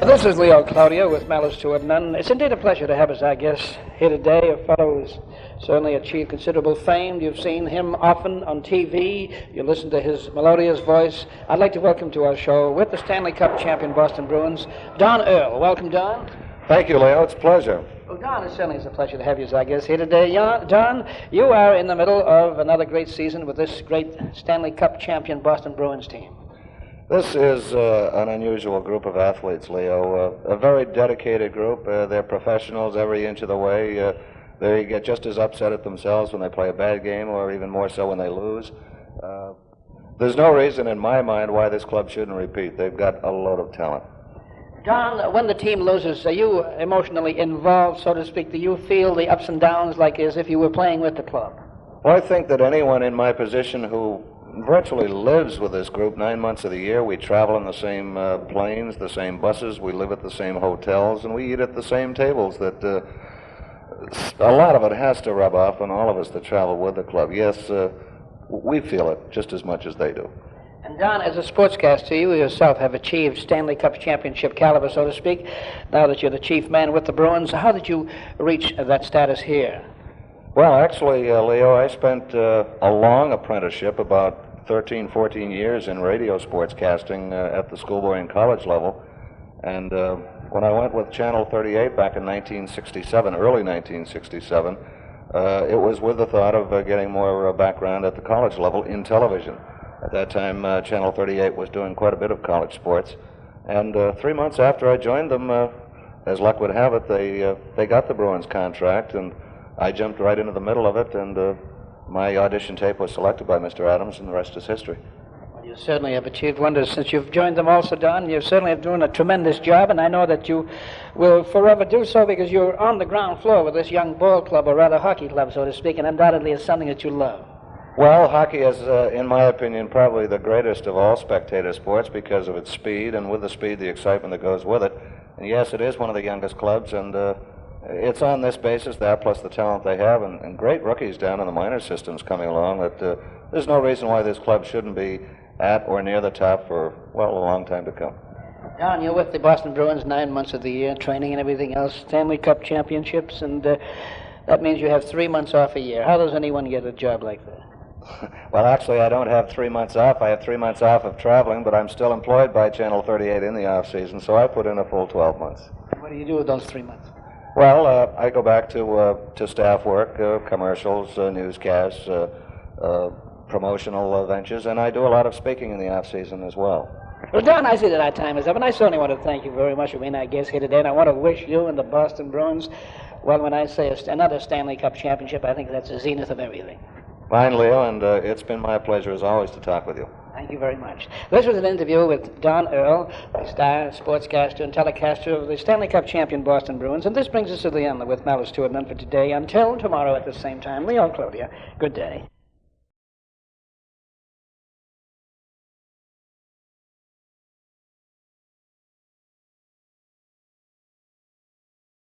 This is Leo Cloutier with Malice to It None. It's indeed a pleasure to have as our guest here today, a fellow who's certainly achieved considerable fame. You've seen him often on TV. You listen to his melodious voice. I'd like to welcome to our show, with the Stanley Cup champion Boston Bruins, Don Earle. Welcome, Don. Thank you, Leo. It's a pleasure. Well, Don, it certainly is a pleasure to have you as our guest here today. Don, you are in the middle of another great season with this great Stanley Cup champion Boston Bruins team. This is an unusual group of athletes, Leo. A very dedicated group. They're professionals every inch of the way. They get just as upset at themselves when they play a bad game, or even more so when they lose. There's no reason in my mind why this club shouldn't repeat. They've got a load of talent. Don, when the team loses, are you emotionally involved, so to speak? Do you feel the ups and downs like as if you were playing with the club? Well, I think that anyone in my position who virtually lives with this group 9 months of the year. We travel in the same planes, the same buses, we live at the same hotels, and we eat at the same tables. That a lot of it has to rub off on all of us that travel with the club. Yes, we feel it just as much as they do. And Don, as a sportscaster, you yourself have achieved Stanley Cup championship caliber, so to speak. Now that you're the chief man with the Bruins, how did you reach that status here? Well, actually, Leo, I spent a long apprenticeship, about 13, 14 years in radio sportscasting at the schoolboy and college level. And when I went with Channel 38 back in 1967, early 1967, it was with the thought of getting more background at the college level in television. At that time, Channel 38 was doing quite a bit of college sports. And 3 months after I joined them, as luck would have it, they got the Bruins contract, and I jumped right into the middle of it, and my audition tape was selected by Mr. Adams, and the rest is history. Well, you certainly have achieved wonders since you've joined them also, Don. You certainly have done a tremendous job, and I know that you will forever do so because you're on the ground floor with this young ball club, or rather hockey club, so to speak, and undoubtedly it's something that you love. Well, hockey is, in my opinion, probably the greatest of all spectator sports because of its speed, and with the speed, the excitement that goes with it. And yes, it is one of the youngest clubs, and it's on this basis, that plus the talent they have, and great rookies down in the minor systems coming along, that there's no reason why this club shouldn't be at or near the top for, well, a long time to come. Don, you're with the Boston Bruins 9 months of the year, training and everything else, Stanley Cup championships, and that means you have 3 months off a year. How does anyone get a job like that? Well, actually, I don't have 3 months off. I have 3 months off of traveling, but I'm still employed by Channel 38 in the off-season, so I put in a full 12 months. What do you do with those 3 months? Well, I go back to staff work, commercials, newscasts, promotional ventures, and I do a lot of speaking in the off-season as well. Well, Don, I see that our time is up, and I certainly want to thank you very much for being our guest here today, and I want to wish you and the Boston Bruins, well, when I say another Stanley Cup championship, I think that's the zenith of everything. Fine, Leo, and it's been my pleasure, as always, to talk with you. Thank you very much. This was an interview with Don Earle, the star sportscaster and telecaster of the Stanley Cup champion Boston Bruins, and this brings us to the end with Malice to It None for today. Until tomorrow at the same time, Leo Cloutier, good day.